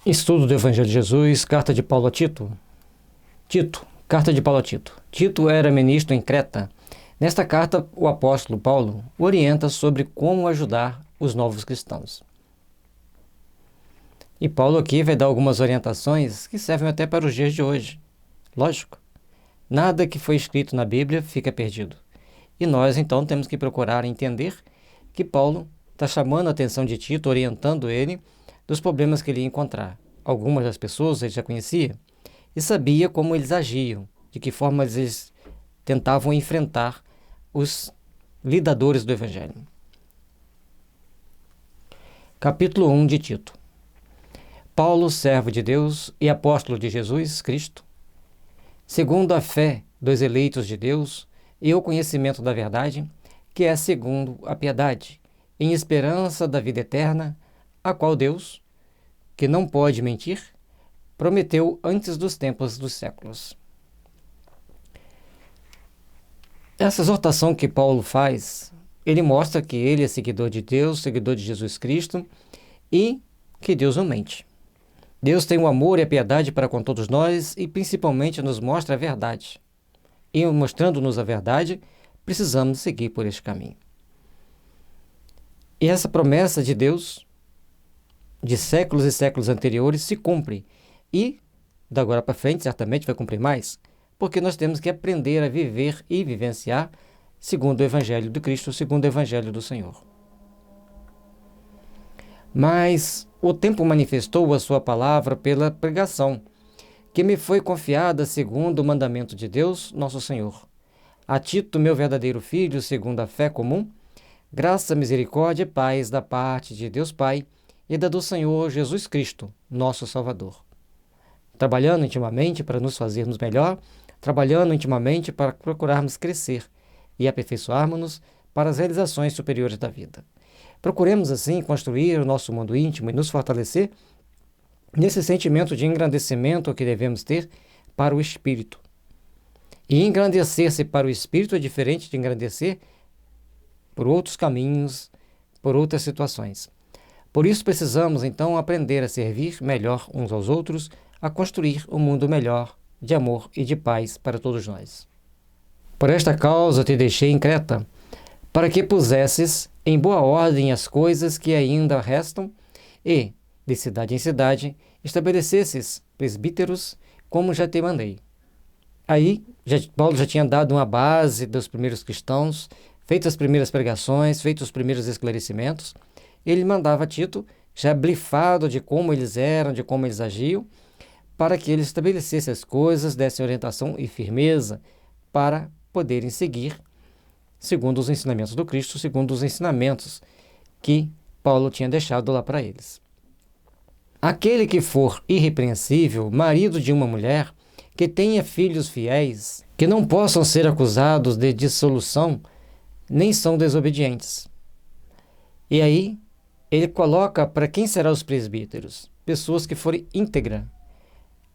Estudo do Evangelho de Jesus, carta de Paulo a Tito. Carta de Paulo a Tito. Tito era ministro em Creta. Nesta carta, o apóstolo Paulo orienta sobre como ajudar os novos cristãos. E Paulo aqui vai dar algumas orientações que servem até para os dias de hoje. Lógico, nada que foi escrito na Bíblia fica perdido. E nós, então, temos que procurar entender que Paulo está chamando a atenção de Tito, orientando ele dos problemas que ele ia encontrar. Algumas das pessoas ele já conhecia e sabia como eles agiam, de que forma eles tentavam enfrentar os lidadores do Evangelho. Capítulo 1 de Tito. Paulo, servo de Deus e apóstolo de Jesus Cristo, segundo a fé dos eleitos de Deus e o conhecimento da verdade, que é segundo a piedade, em esperança da vida eterna, a qual Deus, que não pode mentir, prometeu antes dos tempos dos séculos. Essa exortação que Paulo faz, ele mostra que ele é seguidor de Deus, seguidor de Jesus Cristo, e que Deus não mente. Deus tem o amor e a piedade para com todos nós e principalmente nos mostra a verdade. E mostrando-nos a verdade, precisamos seguir por este caminho. E essa promessa de Deus, de séculos e séculos anteriores, se cumpre. E, da agora para frente, certamente vai cumprir mais, porque nós temos que aprender a viver e vivenciar segundo o Evangelho de Cristo, segundo o Evangelho do Senhor. Mas o tempo manifestou a sua palavra pela pregação, que me foi confiada segundo o mandamento de Deus, nosso Senhor. A Tito, meu verdadeiro filho, segundo a fé comum, graça, misericórdia e paz da parte de Deus Pai e da do Senhor Jesus Cristo, nosso Salvador. Trabalhando intimamente para nos fazermos melhor, trabalhando intimamente para procurarmos crescer e aperfeiçoarmos-nos para as realizações superiores da vida. Procuremos, assim, construir o nosso mundo íntimo e nos fortalecer nesse sentimento de engrandecimento que devemos ter para o Espírito. E engrandecer-se para o Espírito é diferente de engrandecer por outros caminhos, por outras situações. Por isso precisamos, então, aprender a servir melhor uns aos outros, a construir um mundo melhor, de amor e de paz para todos nós. Por esta causa te deixei em Creta, para que pusesses em boa ordem as coisas que ainda restam e, de cidade em cidade, estabelecesses presbíteros, como já te mandei. Aí, Paulo já tinha dado uma base dos primeiros cristãos, feito as primeiras pregações, feito os primeiros esclarecimentos. Ele mandava Tito, já blifado de como eles eram, de como eles agiam, para que ele estabelecesse as coisas, desse orientação e firmeza para poderem seguir segundo os ensinamentos do Cristo, segundo os ensinamentos que Paulo tinha deixado lá para eles. Aquele que for irrepreensível, marido de uma mulher, que tenha filhos fiéis, que não possam ser acusados de dissolução, nem são desobedientes. E aí, ele coloca para quem serão os presbíteros? Pessoas que forem íntegra,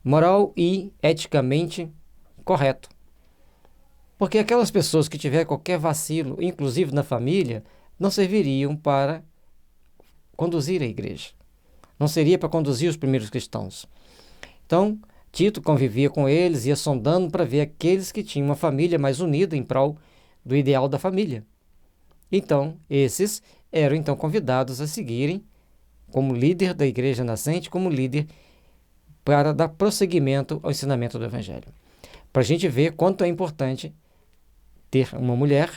moral e eticamente correto. Porque aquelas pessoas que tiver qualquer vacilo, inclusive na família, não serviriam para conduzir a igreja. Não seria para conduzir os primeiros cristãos. Então, Tito convivia com eles, ia sondando para ver aqueles que tinham uma família mais unida em prol do ideal da família. Então, esses eram então convidados a seguirem como líder da igreja nascente, como líder para dar prosseguimento ao ensinamento do Evangelho. Para a gente ver quanto é importante ter uma mulher,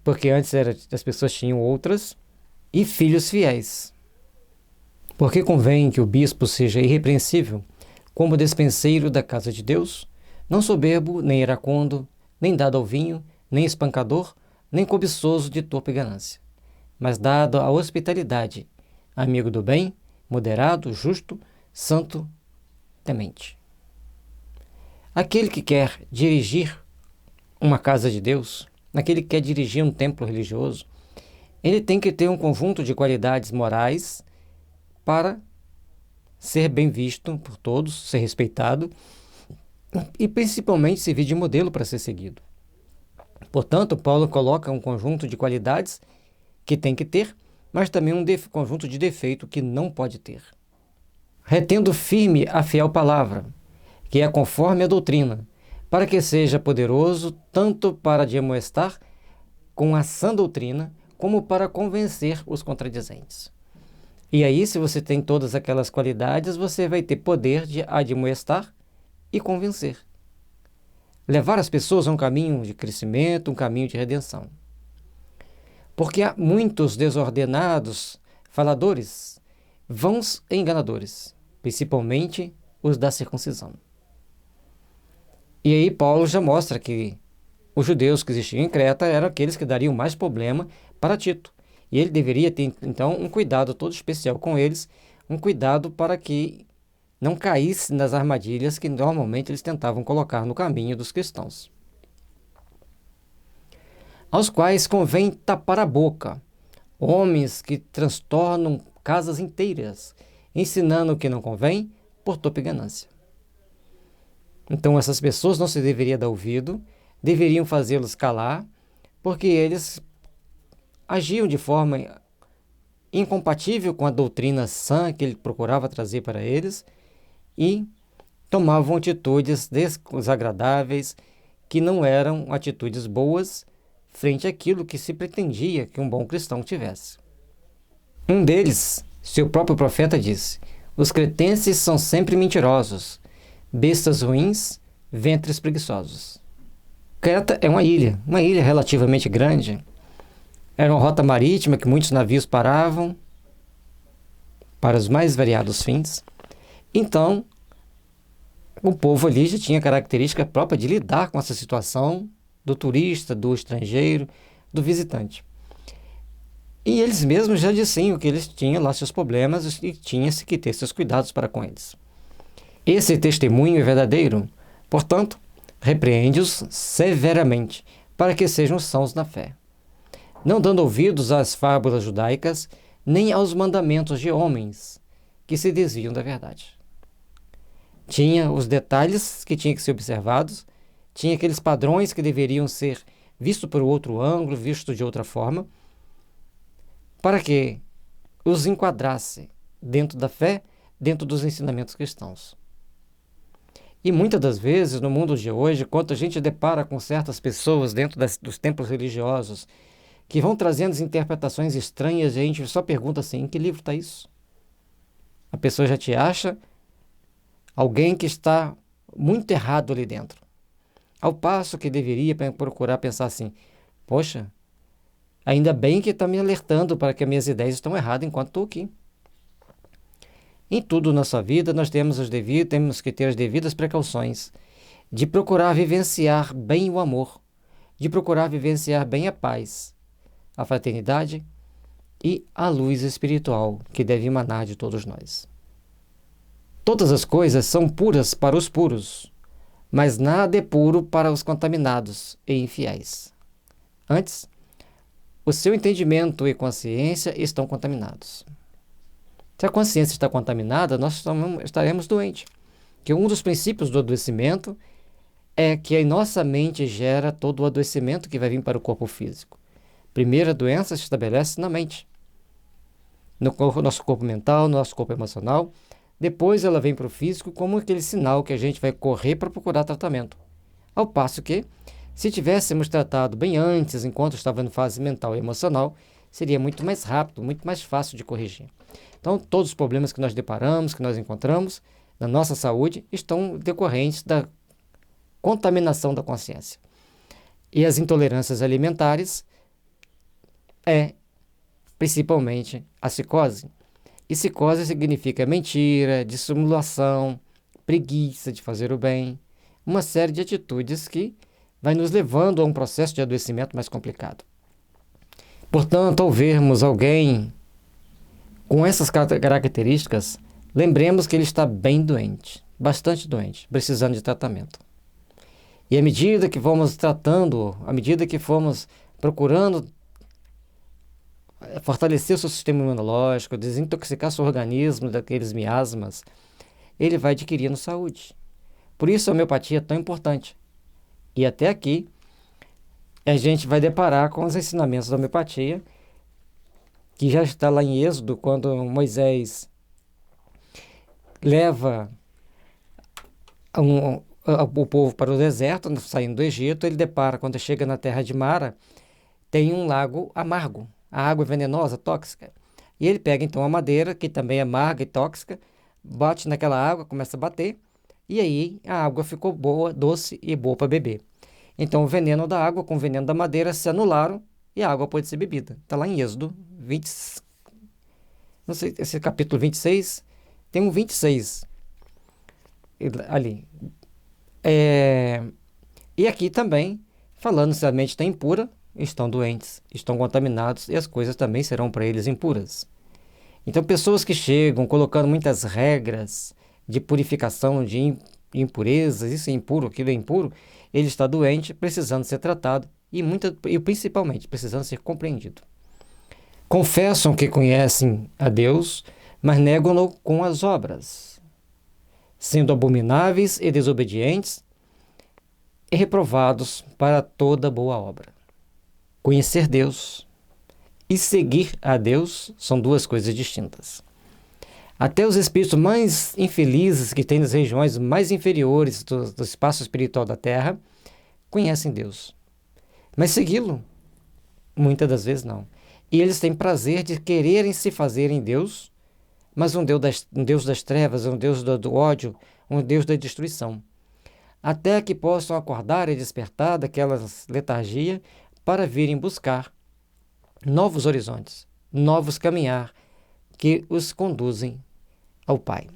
porque antes as pessoas tinham outras, e filhos fiéis. Porque convém que o bispo seja irrepreensível, como despenseiro da casa de Deus, não soberbo, nem iracundo, nem dado ao vinho, nem espancador, nem cobiçoso de torpe ganância, mas dado à hospitalidade, amigo do bem, moderado, justo, santo, temente. Aquele que quer dirigir uma casa de Deus, aquele que quer dirigir um templo religioso, ele tem que ter um conjunto de qualidades morais para ser bem visto por todos, ser respeitado e principalmente servir de modelo para ser seguido. Portanto, Paulo coloca um conjunto de qualidades que tem que ter, mas também um conjunto de defeito que não pode ter. retendo firme a fiel palavra, que é conforme a doutrina, para que seja poderoso tanto para admoestar com a sã doutrina, como para convencer os contradizentes. E aí, se você tem todas aquelas qualidades, você vai ter poder de admoestar e convencer. Levar as pessoas a um caminho de crescimento, um caminho de redenção. Porque há muitos desordenados faladores, vãos e enganadores, principalmente os da circuncisão. E aí Paulo já mostra que os judeus que existiam em Creta eram aqueles que dariam mais problema para Tito. E ele deveria ter, então, um cuidado todo especial com eles, um cuidado para que não caísse nas armadilhas que normalmente eles tentavam colocar no caminho dos cristãos. Aos quais convém tapar a boca, homens que transtornam casas inteiras, ensinando o que não convém por torpe ganância. Então essas pessoas não se deveria dar ouvido, deveriam fazê-los calar, porque eles agiam de forma incompatível com a doutrina sã que ele procurava trazer para eles e tomavam atitudes desagradáveis que não eram atitudes boas frente àquilo que se pretendia que um bom cristão tivesse. Um deles, seu próprio profeta, disse: os cretenses são sempre mentirosos, bestas ruins, ventres preguiçosos. Creta é uma ilha relativamente grande. Era uma rota marítima que muitos navios paravam para os mais variados fins. Então, o povo ali já tinha característica própria de lidar com essa situação do turista, do estrangeiro, do visitante. E eles mesmos já diziam que eles tinham lá seus problemas e tinha-se que ter seus cuidados para com eles. Esse testemunho é verdadeiro, portanto, repreende-os severamente, para que sejam sãos na fé, não dando ouvidos às fábulas judaicas, nem aos mandamentos de homens que se desviam da verdade. Tinha os detalhes que tinham que ser observados, tinha aqueles padrões que deveriam ser vistos por outro ângulo, vistos de outra forma, para que os enquadrasse dentro da fé, dentro dos ensinamentos cristãos. E muitas das vezes, no mundo de hoje, quando a gente depara com certas pessoas dentro dos templos religiosos que vão trazendo interpretações estranhas, e a gente só pergunta assim: em que livro está isso? A pessoa já te acha alguém que está muito errado ali dentro. Ao passo que deveria procurar pensar assim: poxa, ainda bem que está me alertando para que as minhas ideias estão erradas enquanto estou aqui. Em tudo na sua vida, nós temos que ter as devidas precauções de procurar vivenciar bem o amor, de procurar vivenciar bem a paz, a fraternidade e a luz espiritual que deve emanar de todos nós. Todas as coisas são puras para os puros, mas nada é puro para os contaminados e infiéis. Antes, o seu entendimento e consciência estão contaminados. Se a consciência está contaminada, nós estaremos doentes. Que um dos princípios do adoecimento é que a nossa mente gera todo o adoecimento que vai vir para o corpo físico. Primeiro, a doença se estabelece na mente, no nosso corpo mental, no nosso corpo emocional. Depois ela vem para o físico como aquele sinal que a gente vai correr para procurar tratamento. Ao passo que, se tivéssemos tratado bem antes, enquanto estava em fase mental e emocional, seria muito mais rápido, muito mais fácil de corrigir. Então, todos os problemas que nós deparamos, que nós encontramos na nossa saúde, estão decorrentes da contaminação da consciência. E as intolerâncias alimentares principalmente a psicose. E psicose significa mentira, dissimulação, preguiça de fazer o bem, uma série de atitudes que vai nos levando a um processo de adoecimento mais complicado. Portanto, ao vermos alguém com essas características, lembremos que ele está bem doente, bastante doente, precisando de tratamento. E à medida que vamos tratando, à medida que fomos procurando fortalecer o seu sistema imunológico, desintoxicar seu organismo daqueles miasmas, ele vai adquirindo saúde. Por isso a homeopatia é tão importante. E até aqui, a gente vai deparar com os ensinamentos da homeopatia, que já está lá em Êxodo, quando Moisés leva o povo para o deserto, saindo do Egito. Ele depara, quando chega na terra de Mara, tem um lago amargo, a água é venenosa, tóxica. E ele pega então a madeira, que também é amarga e tóxica, bate naquela água, começa a bater, e aí a água ficou boa, doce e boa para beber. Então o veneno da água com o veneno da madeira se anularam e a água pode ser bebida. Está lá em Êxodo 20, não sei, esse capítulo 26, tem um 26 ali. E aqui também, falando se a mente está impura, estão doentes, estão contaminados e as coisas também serão para eles impuras. Então, pessoas que chegam colocando muitas regras de purificação de impurezas, isso é impuro, aquilo é impuro, ele está doente, precisando ser tratado e principalmente precisando ser compreendido. Confessam que conhecem a Deus, mas negam-no com as obras, sendo abomináveis e desobedientes e reprovados para toda boa obra. Conhecer Deus e seguir a Deus são duas coisas distintas. Até os espíritos mais infelizes que têm nas regiões mais inferiores do espaço espiritual da Terra conhecem Deus. Mas segui-lo, muitas das vezes não. E eles têm prazer de quererem se fazer em Deus, mas um Deus das trevas, um Deus do ódio, um Deus da destruição. Até que possam acordar e despertar daquela letargia para virem buscar novos horizontes, novos caminhar que os conduzem ao Pai.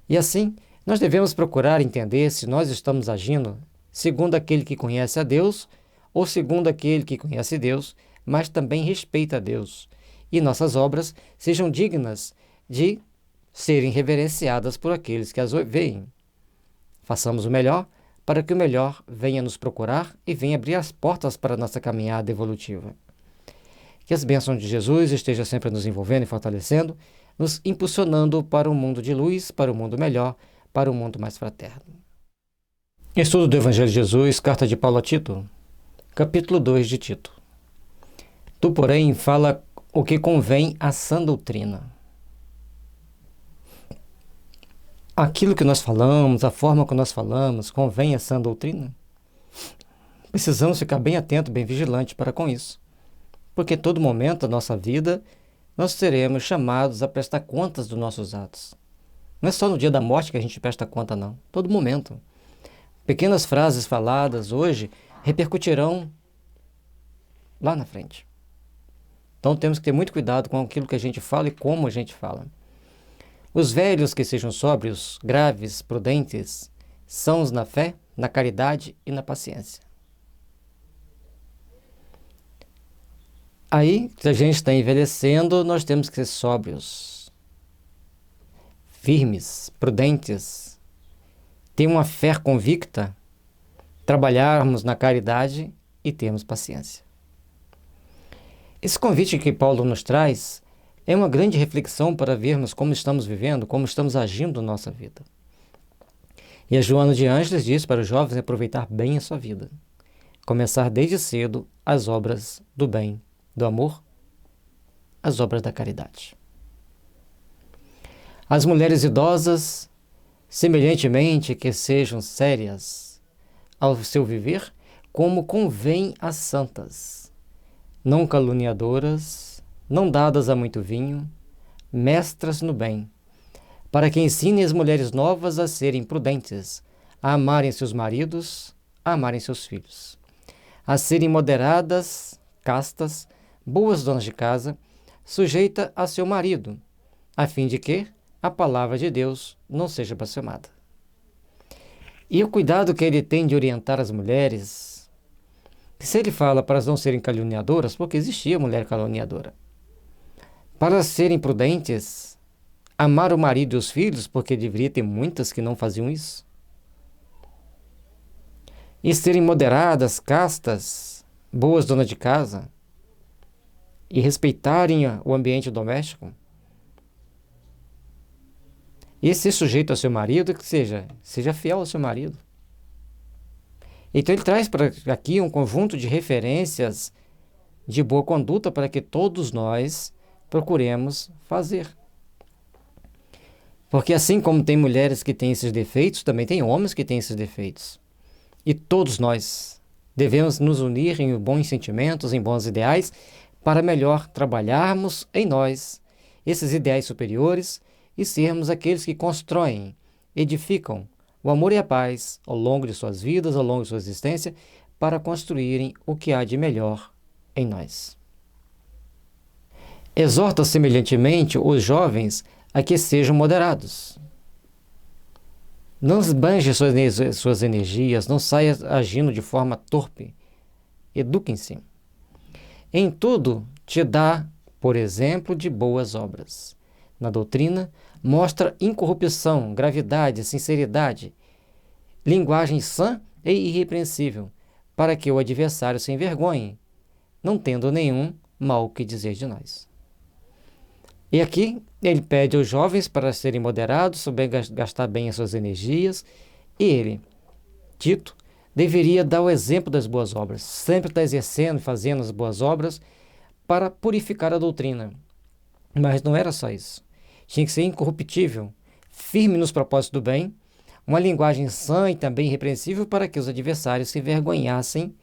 E assim, nós devemos procurar entender se nós estamos agindo segundo aquele que conhece a Deus ou segundo aquele que conhece Deus, mas também respeita a Deus, e nossas obras sejam dignas de serem reverenciadas por aqueles que as veem. Façamos o melhor para que o melhor venha nos procurar e venha abrir as portas para a nossa caminhada evolutiva. Que as bênçãos de Jesus estejam sempre nos envolvendo e fortalecendo, nos impulsionando para um mundo de luz, para um mundo melhor, para um mundo mais fraterno. Estudo do Evangelho de Jesus, carta de Paulo a Tito, capítulo 2 de Tito. Tu, porém, fala o que convém à sã doutrina. Aquilo que nós falamos, a forma que nós falamos, convém à sã doutrina? Precisamos ficar bem atento, bem vigilante para com isso. Porque todo momento da nossa vida, nós seremos chamados a prestar contas dos nossos atos. Não é só no dia da morte que a gente presta conta, não. Todo momento. Pequenas frases faladas hoje repercutirão lá na frente. Então temos que ter muito cuidado com aquilo que a gente fala e como a gente fala. Os velhos que sejam sóbrios, graves, prudentes, sãos na fé, na caridade e na paciência. Aí, se a gente está envelhecendo, nós temos que ser sóbrios, firmes, prudentes, ter uma fé convicta, trabalharmos na caridade e termos paciência. Esse convite que Paulo nos traz é uma grande reflexão para vermos como estamos vivendo, como estamos agindo na nossa vida. E a Joana de Ângeles diz para os jovens aproveitar bem a sua vida, começar desde cedo as obras do bem, do amor, as obras da caridade. As mulheres idosas, semelhantemente que sejam sérias ao seu viver, como convém às santas, não caluniadoras, não dadas a muito vinho, mestras no bem, para que ensine as mulheres novas a serem prudentes, a amarem seus maridos, a amarem seus filhos, a serem moderadas, castas, boas donas de casa, sujeita a seu marido, a fim de que a palavra de Deus não seja blasfemada. E o cuidado que ele tem de orientar as mulheres, se ele fala para elas não serem caluniadoras, porque existia mulher caluniadora, para serem prudentes, amar o marido e os filhos, porque deveria ter muitas que não faziam isso, e serem moderadas, castas, boas donas de casa, e respeitarem o ambiente doméstico, e ser sujeito ao seu marido, que seja fiel ao seu marido. Então ele traz para aqui um conjunto de referências de boa conduta para que todos nós procuremos fazer. Porque assim como tem mulheres que têm esses defeitos, também tem homens que têm esses defeitos. E todos nós devemos nos unir em bons sentimentos, em bons ideais, para melhor trabalharmos em nós esses ideais superiores e sermos aqueles que constroem, edificam o amor e a paz ao longo de suas vidas, ao longo de sua existência, para construírem o que há de melhor em nós. Exorta semelhantemente os jovens a que sejam moderados. Não esbanje suas energias, não saia agindo de forma torpe. Eduquem-se. Em tudo te dá, por exemplo, de boas obras. Na doutrina, mostra incorrupção, gravidade, sinceridade, linguagem sã e irrepreensível, para que o adversário se envergonhe, não tendo nenhum mal que dizer de nós. E aqui ele pede aos jovens para serem moderados, souber gastar bem as suas energias, e ele, Tito, deveria dar o exemplo das boas obras, sempre estar exercendo e fazendo as boas obras para purificar a doutrina. Mas não era só isso. Tinha que ser incorruptível, firme nos propósitos do bem, uma linguagem sã e também irrepreensível para que os adversários se envergonhassem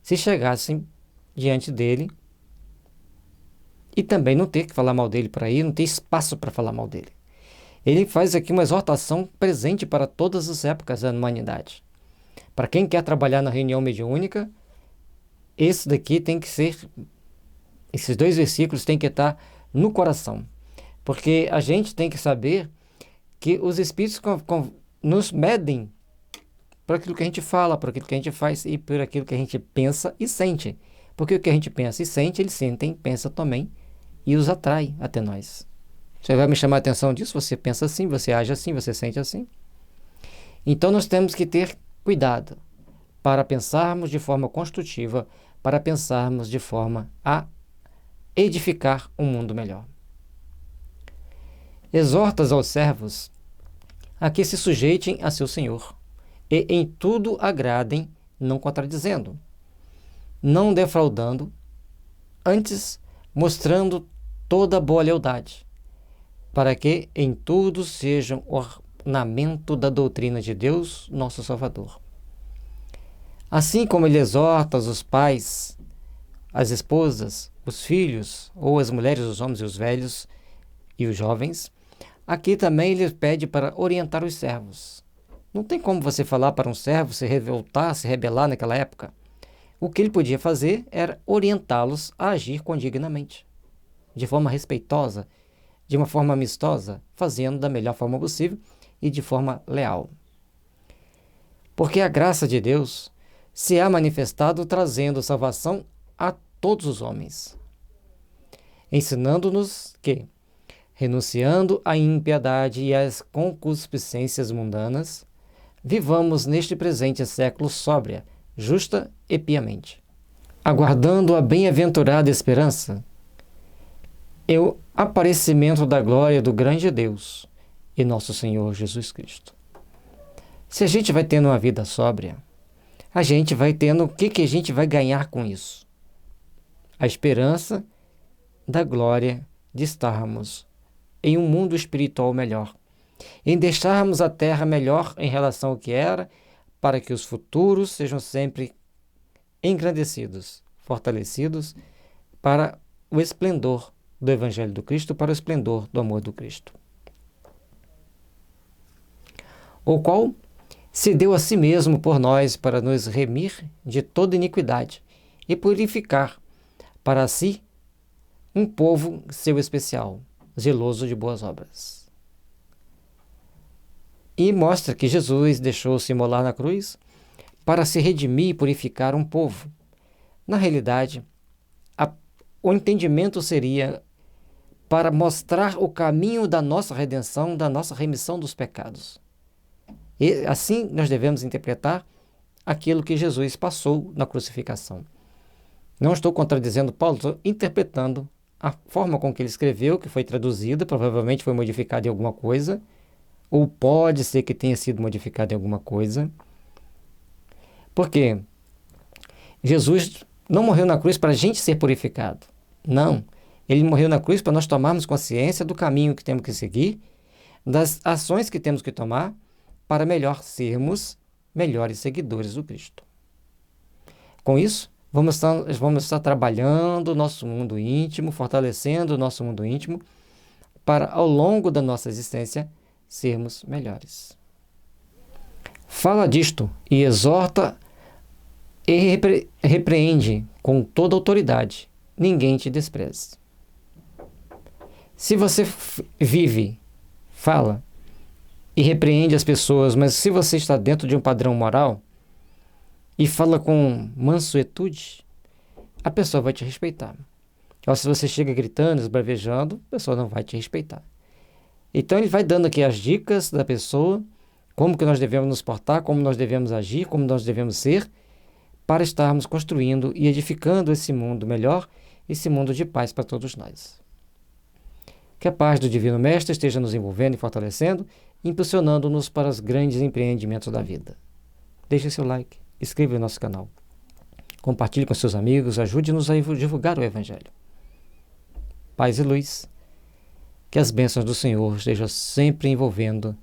se chegassem diante dele, e também não ter que falar mal dele por aí, não ter espaço para falar mal dele. Ele faz aqui uma exortação presente para todas as épocas da humanidade. Para quem quer trabalhar na reunião mediúnica, esse daqui tem que ser, esses 2 versículos têm que estar no coração. Porque a gente tem que saber que os Espíritos nos medem por aquilo que a gente fala, por aquilo que a gente faz e por aquilo que a gente pensa e sente. Porque o que a gente pensa e sente, eles sentem, pensam também e os atrai até nós. Você vai me chamar a atenção disso? Você pensa assim, você age assim, você sente assim. Então nós temos que ter cuidado para pensarmos de forma construtiva, para pensarmos de forma a edificar um mundo melhor. Exortas aos servos a que se sujeitem a seu senhor e em tudo agradem, não contradizendo, não defraudando, antes mostrando toda boa lealdade, para que em tudo sejam ornamento da doutrina de Deus, nosso Salvador. Assim como ele exorta os pais, as esposas, os filhos, ou as mulheres, os homens e os velhos e os jovens, aqui também ele pede para orientar os servos. Não tem como você falar para um servo se revoltar, se rebelar naquela época. O que ele podia fazer era orientá-los a agir condignamente, de forma respeitosa, de uma forma amistosa, fazendo da melhor forma possível e de forma leal. Porque a graça de Deus se há manifestado trazendo salvação a todos os homens, ensinando-nos que, renunciando à impiedade e às concupiscências mundanas, vivamos neste presente século sóbria, justa e piamente, aguardando a bem-aventurada esperança e o aparecimento da glória do grande Deus e nosso Senhor Jesus Cristo. Se a gente vai tendo uma vida sóbria, a gente vai tendo o que a gente vai ganhar com isso? A esperança da glória de estarmos em um mundo espiritual melhor, em deixarmos a terra melhor em relação ao que era, para que os futuros sejam sempre engrandecidos, fortalecidos para o esplendor do Evangelho do Cristo, para o esplendor do amor do Cristo, o qual se deu a si mesmo por nós para nos remir de toda iniquidade e purificar para si um povo seu especial, zeloso de boas obras. E mostra que Jesus deixou-se imolar na cruz para se redimir e purificar um povo. Na realidade, o entendimento seria para mostrar o caminho da nossa redenção, da nossa remissão dos pecados. E assim nós devemos interpretar aquilo que Jesus passou na crucificação. Não estou contradizendo Paulo, estou interpretando a forma com que ele escreveu, que foi traduzida, provavelmente foi modificada em alguma coisa, ou pode ser que tenha sido modificada em alguma coisa. Porque Jesus não morreu na cruz para a gente ser purificado. Não. Ele morreu na cruz para nós tomarmos consciência do caminho que temos que seguir, das ações que temos que tomar para melhor sermos melhores seguidores do Cristo. Com isso, vamos estar trabalhando o nosso mundo íntimo, fortalecendo o nosso mundo íntimo, para, ao longo da nossa existência, sermos melhores. Fala disto e exorta e repreende com toda autoridade. Ninguém te despreze. Se você vive, fala e repreende as pessoas, mas se você está dentro de um padrão moral e fala com mansuetude, a pessoa vai te respeitar. Ou se você chega gritando, esbravejando, a pessoa não vai te respeitar. Então ele vai dando aqui as dicas da pessoa, como que nós devemos nos portar, como nós devemos agir, como nós devemos ser, para estarmos construindo e edificando esse mundo melhor, esse mundo de paz para todos nós. Que a paz do Divino Mestre esteja nos envolvendo e fortalecendo, impulsionando-nos para os grandes empreendimentos da vida. Deixe seu like, inscreva no nosso canal. Compartilhe com seus amigos, ajude-nos a divulgar o Evangelho. Paz e luz. Que as bênçãos do Senhor estejam sempre envolvendo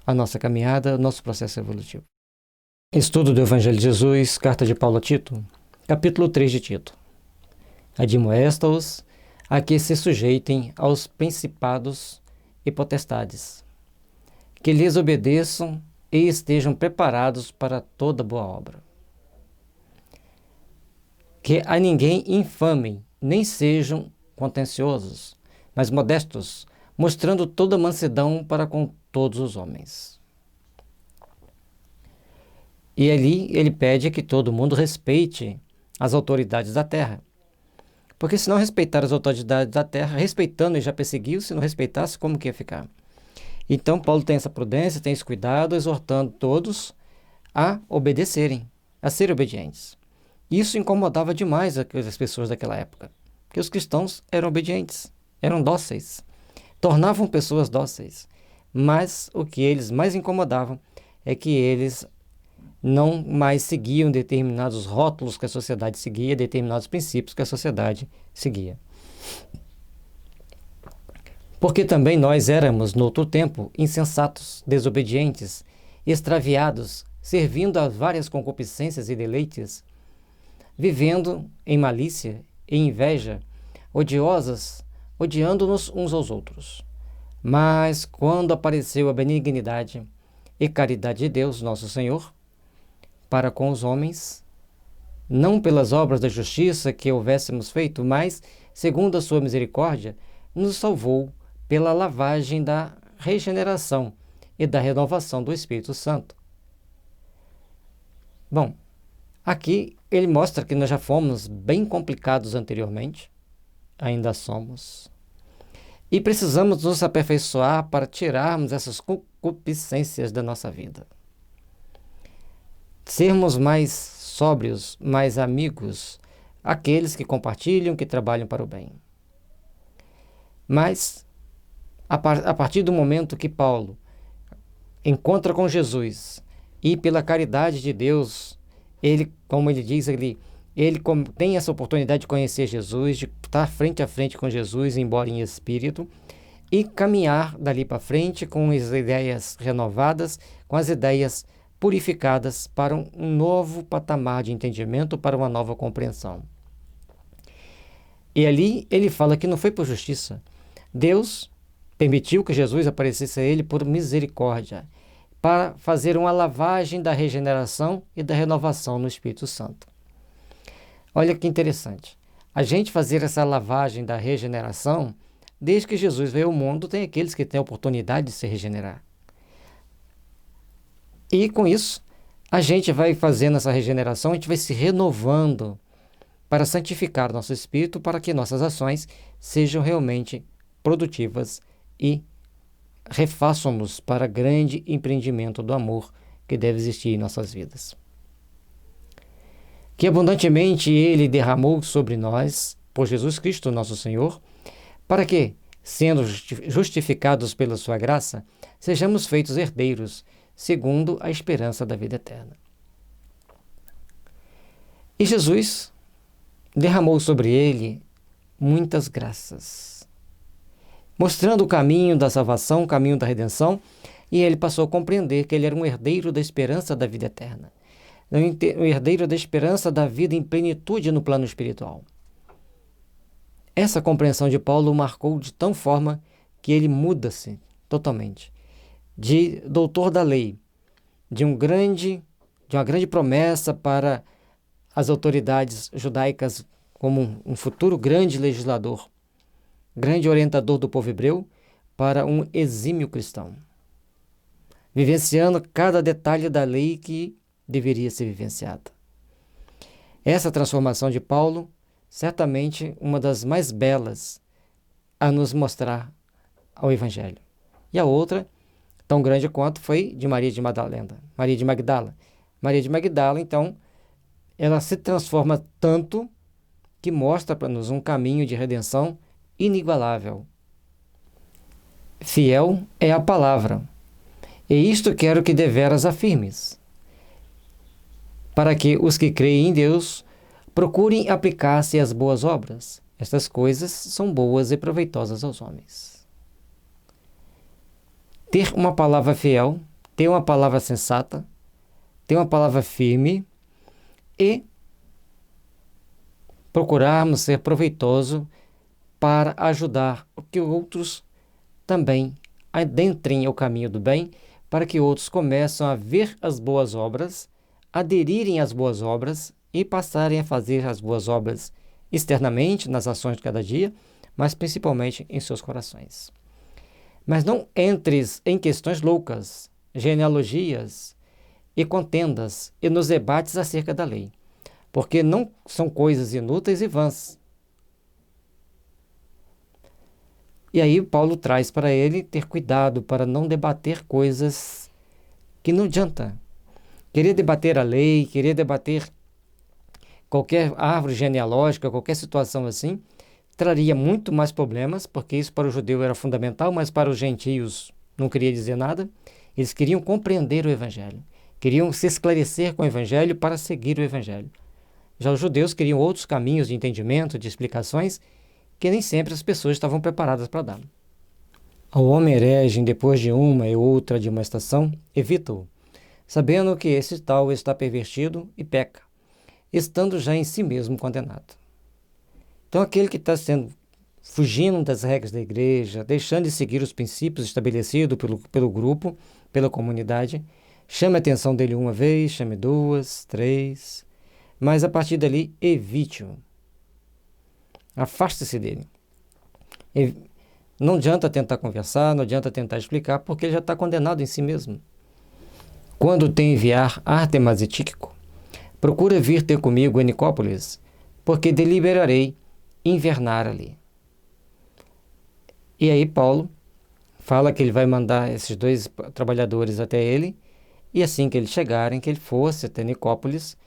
a nossa caminhada, o nosso processo evolutivo. Estudo do Evangelho de Jesus, carta de Paulo a Tito, capítulo 3 de Tito. Admoesta-os a que se sujeitem aos principados e potestades, que lhes obedeçam e estejam preparados para toda boa obra. Que a ninguém infamem, nem sejam contenciosos, mas modestos, mostrando toda mansidão para com todos os homens. E ali ele pede que todo mundo respeite as autoridades da terra. Porque se não respeitar as autoridades da terra, respeitando ele já perseguiu, se não respeitasse, como que ia ficar? Então Paulo tem essa prudência, tem esse cuidado, exortando todos a obedecerem, a serem obedientes. Isso incomodava demais as pessoas daquela época, porque os cristãos eram obedientes, eram dóceis, tornavam pessoas dóceis. Mas o que eles mais incomodavam é que eles não mais seguiam determinados rótulos que a sociedade seguia, determinados princípios que a sociedade seguia. Porque também nós éramos, no outro tempo, insensatos, desobedientes, extraviados, servindo a várias concupiscências e deleites, vivendo em malícia e inveja, odiosas, odiando-nos uns aos outros. Mas quando apareceu a benignidade e caridade de Deus, nosso Senhor, para com os homens, não pelas obras da justiça que houvéssemos feito, mas, segundo a sua misericórdia, nos salvou pela lavagem da regeneração e da renovação do Espírito Santo. Bom, aqui ele mostra que nós já fomos bem complicados anteriormente, ainda somos, e precisamos nos aperfeiçoar para tirarmos essas concupiscências da nossa vida. Sermos mais sóbrios, mais amigos, aqueles que compartilham, que trabalham para o bem. Mas, a partir do momento que Paulo encontra com Jesus e pela caridade de Deus, ele, como ele diz ali, ele tem essa oportunidade de conhecer Jesus, de estar frente a frente com Jesus, embora em espírito, e caminhar dali para frente com as ideias renovadas, com as ideias purificadas para um novo patamar de entendimento, para uma nova compreensão. E ali ele fala que não foi por justiça. Deus permitiu que Jesus aparecesse a ele por misericórdia, para fazer uma lavagem da regeneração e da renovação no Espírito Santo. Olha que interessante. A gente fazer essa lavagem da regeneração, desde que Jesus veio ao mundo, tem aqueles que têm a oportunidade de se regenerar. E com isso, a gente vai fazendo essa regeneração, a gente vai se renovando para santificar nosso espírito, para que nossas ações sejam realmente produtivas e refaçam-nos para grande empreendimento do amor que deve existir em nossas vidas. Que abundantemente Ele derramou sobre nós, por Jesus Cristo nosso Senhor, para que, sendo justificados pela sua graça, sejamos feitos herdeiros, segundo a esperança da vida eterna. E Jesus derramou sobre ele muitas graças. mostrando o caminho da salvação, o caminho da redenção, e ele passou a compreender que ele era um herdeiro da esperança da vida eterna, um herdeiro da esperança da vida em plenitude no plano espiritual. Essa compreensão de Paulo o marcou de tal forma que ele muda-se totalmente. De doutor da lei, de uma grande promessa para as autoridades judaicas como um futuro grande legislador, grande orientador do povo hebreu, para um exímio cristão, vivenciando cada detalhe da lei que deveria ser vivenciada. Essa transformação de Paulo, certamente uma das mais belas a nos mostrar ao Evangelho. E a outra, tão grande quanto, foi de Maria de Magdala. Maria de Magdala, então, ela se transforma tanto que mostra para nós um caminho de redenção inigualável. Fiel é a palavra, e isto quero que deveras afirmes, para que os que creem em Deus procurem aplicar-se às boas obras. Estas coisas são boas e proveitosas aos homens. Ter uma palavra fiel, ter uma palavra sensata, ter uma palavra firme e procurarmos ser proveitoso para ajudar que outros também adentrem o caminho do bem, para que outros comecem a ver as boas obras, aderirem às boas obras e passarem a fazer as boas obras externamente, nas ações de cada dia, mas principalmente em seus corações. Mas não entres em questões loucas, genealogias e contendas e nos debates acerca da lei, porque não são coisas inúteis e vãs. E aí Paulo traz para ele ter cuidado para não debater coisas que não adianta. Querer debater a lei, querer debater qualquer árvore genealógica, qualquer situação assim, traria muito mais problemas, porque isso para o judeu era fundamental, mas para os gentios não queria dizer nada. Eles queriam compreender o Evangelho, queriam se esclarecer com o Evangelho para seguir o Evangelho. Já os judeus queriam outros caminhos de entendimento, de explicações, que nem sempre as pessoas estavam preparadas para dar. Ao homem herege, depois de uma e outra de uma estação, evita-o, sabendo que esse tal está pervertido e peca, estando já em si mesmo condenado. Então, aquele que está fugindo das regras da igreja, deixando de seguir os princípios estabelecidos pelo grupo, pela comunidade, chame a atenção dele uma vez, chame duas, três, mas a partir dali, evite-o. Afaste-se dele. Não adianta tentar conversar, não adianta tentar explicar, porque ele já está condenado em si mesmo. Quando te enviar Artemas e Tíquico, procura vir ter comigo em Nicópolis, porque deliberarei invernar ali. E aí Paulo fala que ele vai mandar esses dois trabalhadores até ele, e assim que eles chegarem, que ele fosse até Nicópolis,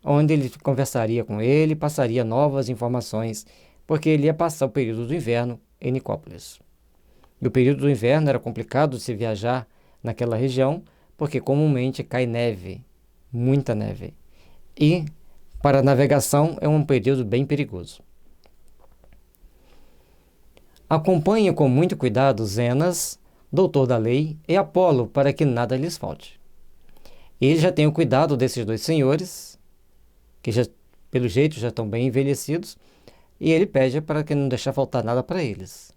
onde ele conversaria com ele, passaria novas informações, porque ele ia passar o período do inverno em Nicópolis. E o período do inverno era complicado de se viajar naquela região, porque comumente cai neve, muita neve. E para a navegação é um período bem perigoso. Acompanhe com muito cuidado Zenas, doutor da lei, e Apolo, para que nada lhes falte. Ele já tem o cuidado desses dois senhores, que já, pelo jeito já estão bem envelhecidos, e ele pede para que não deixar faltar nada para eles.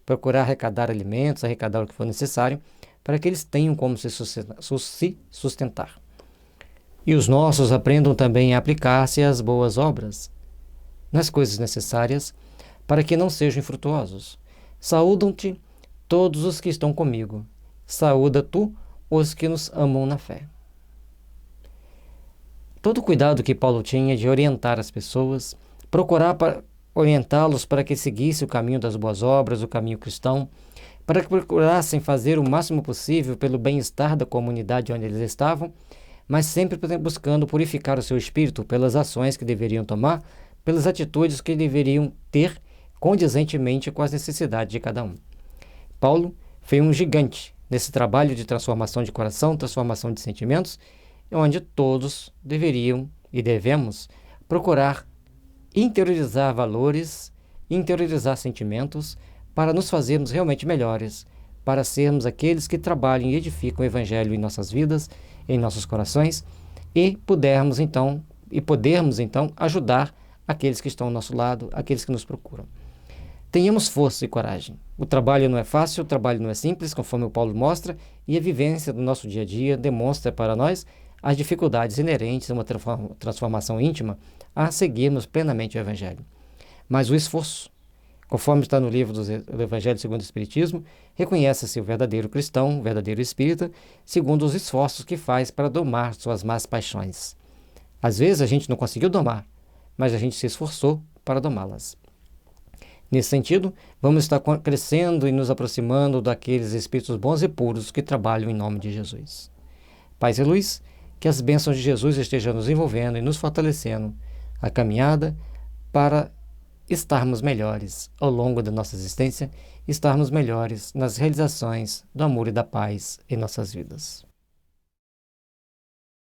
Procurar arrecadar alimentos, arrecadar o que for necessário, para que eles tenham como se sustentar. E os nossos aprendam também a aplicar-se às boas obras, nas coisas necessárias, para que não sejam infrutuosos. Saúdam-te todos os que estão comigo. Saúda tu os que nos amam na fé. Todo o cuidado que Paulo tinha de orientar as pessoas, procurar orientá-los para que seguissem o caminho das boas obras, o caminho cristão, para que procurassem fazer o máximo possível pelo bem-estar da comunidade onde eles estavam, mas sempre buscando purificar o seu espírito pelas ações que deveriam tomar, pelas atitudes que deveriam ter condizentemente com as necessidades de cada um. Paulo foi um gigante nesse trabalho de transformação de coração, transformação de sentimentos, onde todos deveriam e devemos procurar interiorizar valores, interiorizar sentimentos, para nos fazermos realmente melhores, para sermos aqueles que trabalham e edificam o Evangelho em nossas vidas, em nossos corações, e podermos então ajudar aqueles que estão ao nosso lado, aqueles que nos procuram. Tenhamos força e coragem. O trabalho não é fácil, o trabalho não é simples, conforme o Paulo mostra, e a vivência do nosso dia a dia demonstra para nós as dificuldades inerentes a uma transformação íntima, a seguirmos plenamente o Evangelho. Mas o esforço, conforme está no livro do Evangelho segundo o Espiritismo, reconhece-se o verdadeiro cristão, o verdadeiro espírita, segundo os esforços que faz para domar suas más paixões. Às vezes a gente não conseguiu domar, mas a gente se esforçou para domá-las. Nesse sentido, vamos estar crescendo e nos aproximando daqueles espíritos bons e puros que trabalham em nome de Jesus. Paz e luz, que as bênçãos de Jesus estejam nos envolvendo e nos fortalecendo a caminhada para estarmos melhores ao longo da nossa existência, estarmos melhores nas realizações do amor e da paz em nossas vidas.